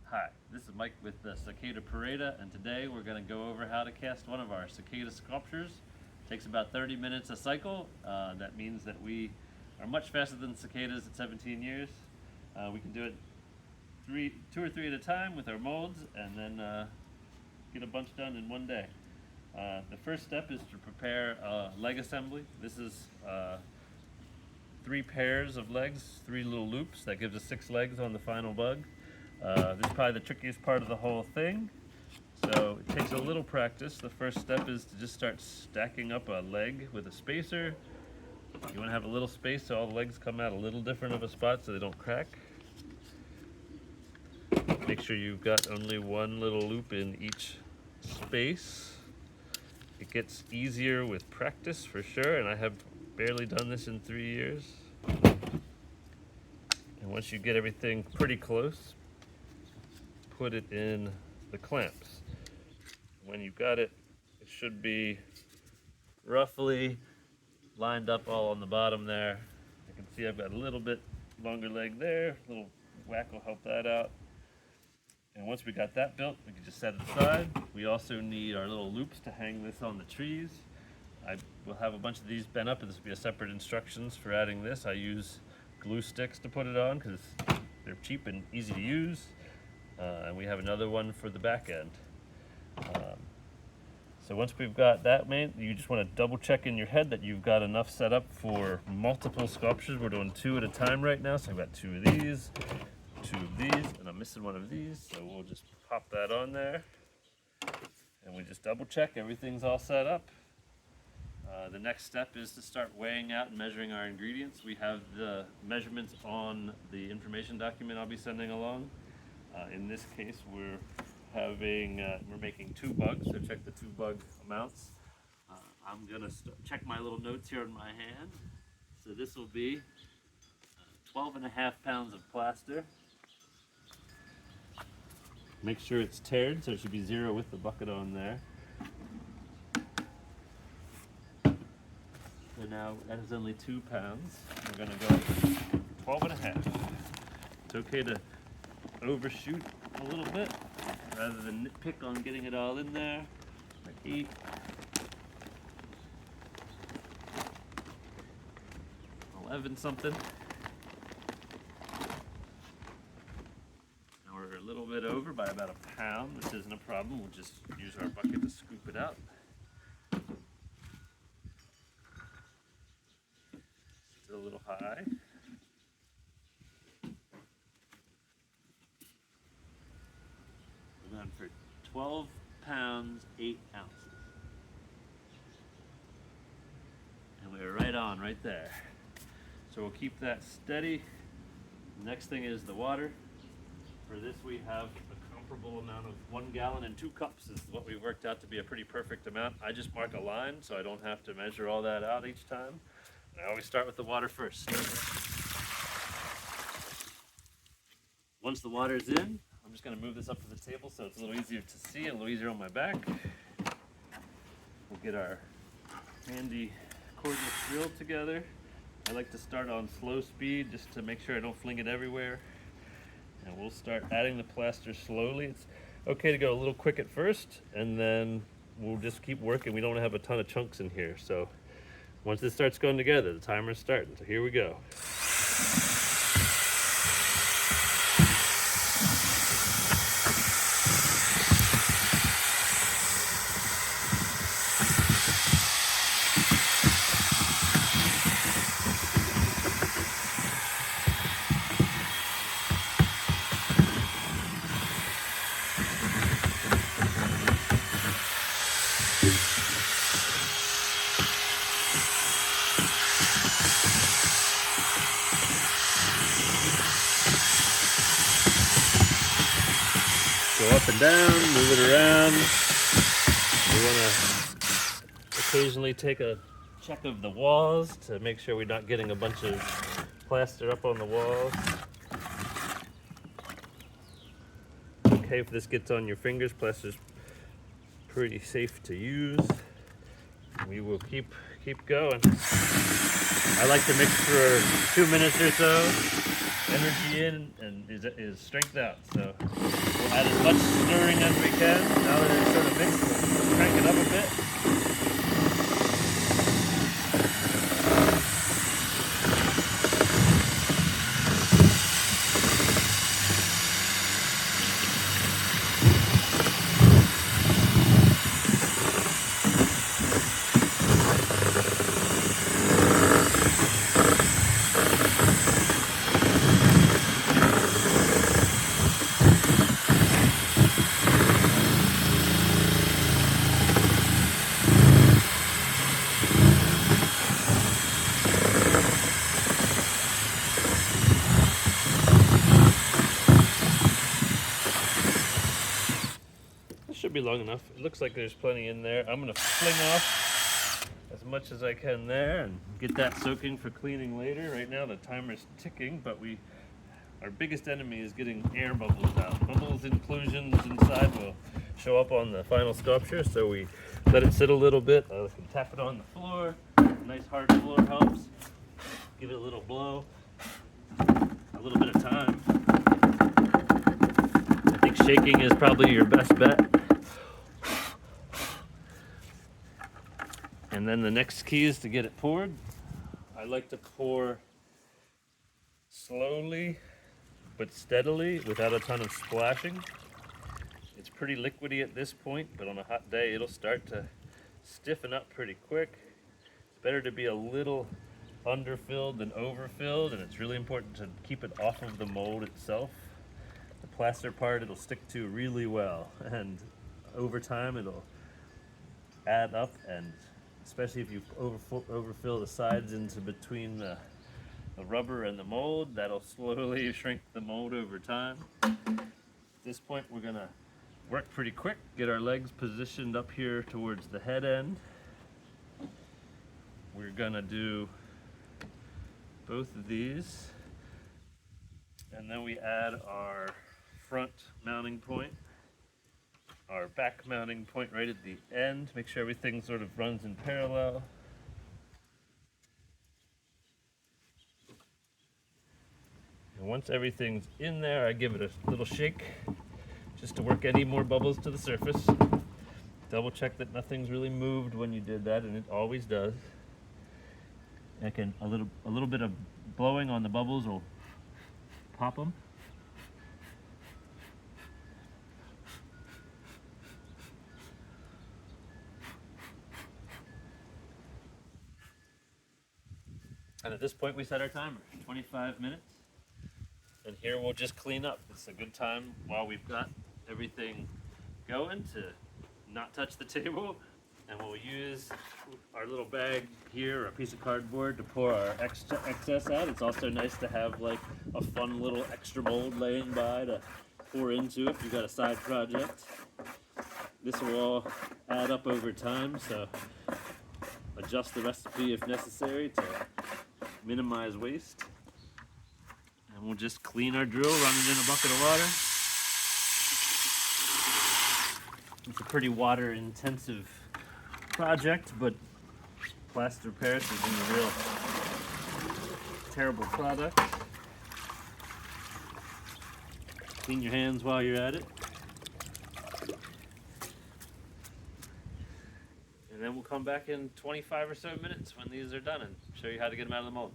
Hi, this is Mike with the Cicada Parada, and today we're going to go over how to cast one of our cicada sculptures. It takes about 30 minutes a cycle. That means that we are much faster than cicadas at 17 years. We can do it two or three at a time with our molds, and then get a bunch done in one day. The first step is to prepare a leg assembly. This is 3 pairs of legs, 3 little loops. That gives us 6 legs on the final bug. This is probably the trickiest part of the whole thing. So it takes a little practice. The first step is to just start stacking up a leg with a spacer. You want to have a little space so all the legs come out a little different of a spot so they don't crack. Make sure you've got only one little loop in each space. It gets easier with practice for sure, and I have barely done this in 3 years. And once you get everything pretty close, put it in the clamps. When you've got it, it should be roughly lined up all on the bottom there. You can see I've got a little bit longer leg there. A little whack will help that out. And once we got that built, we can just set it aside. We also need our little loops to hang this on the trees. I will have a bunch of these bent up, and this will be a separate instructions for adding this. I use glue sticks to put it on because they're cheap and easy to use. And we have another one for the back end. So once we've got that made, you just want to double check in your head that you've got enough set up for multiple sculptures. We're doing 2 at a time right now, so I've got 2 of these, 2 of these, and I'm missing one of these, so we'll just pop that on there. And we just double check everything's all set up. The next step is to start weighing out and measuring our ingredients. We have the measurements on the information document I'll be sending along. In this case, we're making 2 bugs, so check the 2 bug amounts. I'm gonna check my little notes here on my hand. So this will be 12.5 pounds of plaster. Make sure it's tared, so it should be 0 with the bucket on there. So now that is only 2 pounds. We're gonna go 12.5. It's okay to overshoot a little bit rather than nitpick on getting it all in there. Like 8. 11 something. Now we're a little bit over by about 1 pound, which isn't a problem. We'll just use our bucket to scoop it out. Still a little high. We're going for 12 pounds, 8 ounces. And we're right on, right there. So we'll keep that steady. Next thing is the water. For this we have a comparable amount of 1 gallon and 2 cups is what we've worked out to be a pretty perfect amount. I just mark a line so I don't have to measure all that out each time. I always start with the water first. Once the water's in, I'm just going to move this up to the table so it's a little easier to see and a little easier on my back. We'll get our handy cordless drill together. I like to start on slow speed just to make sure I don't fling it everywhere. And we'll start adding the plaster slowly. It's okay to go a little quick at first, and then we'll just keep working. We don't have a ton of chunks in here, so once this starts going together, the timer's starting. So here we go. Go up and down, move it around. We want to occasionally take a check of the walls to make sure we're not getting a bunch of plaster up on the walls. Okay, if this gets on your fingers, plaster's pretty safe to use. We will keep going. I like to mix for 2 minutes or so. Energy in and is strength out. So Add as much stirring as we can. Now that it's sort of mixed, we'll crank it up a bit. Should be long enough. It looks like there's plenty in there. I'm gonna fling off as much as I can there and get that soaking for cleaning later. Right now the timer's ticking, but our biggest enemy is getting air bubbles out. Bubbles inclusions inside will show up on the final sculpture, so we let it sit a little bit. I can tap it on the floor. Nice hard floor helps. Give it a little blow. A little bit of time. I think shaking is probably your best bet. And then the next key is to get it poured. I like to pour slowly but steadily without a ton of splashing. It's pretty liquidy at this point, but on a hot day it'll start to stiffen up pretty quick. It's better to be a little underfilled than overfilled, and it's really important to keep it off of the mold itself. The plaster part it'll stick to really well, and over time it'll add up, and especially if you overfill the sides into between the rubber and the mold, that'll slowly shrink the mold over time. At this point we're gonna work pretty quick, get our legs positioned up here towards the head end. We're gonna do both of these, and then we add our front mounting point, our back mounting point right at the end. Make sure everything sort of runs in parallel. And once everything's in there, I give it a little shake just to work any more bubbles to the surface. Double check that nothing's really moved when you did that, and it always does. A little bit of blowing on the bubbles will pop them. And at this point we set our timer, 25 minutes. And here we'll just clean up. It's a good time while we've got everything going to not touch the table. And we'll use our little bag here, or a piece of cardboard, to pour our excess out. It's also nice to have like a fun little extra mold laying by to pour into if you've got a side project. This will all add up over time, so adjust the recipe if necessary to minimize waste. And we'll just clean our drill, run it in a bucket of water. It's a pretty water intensive project, but plaster Paris is a real terrible product. Clean your hands while you're at it. And then we'll come back in 25 or so minutes when these are done and show you how to get them out of the mold.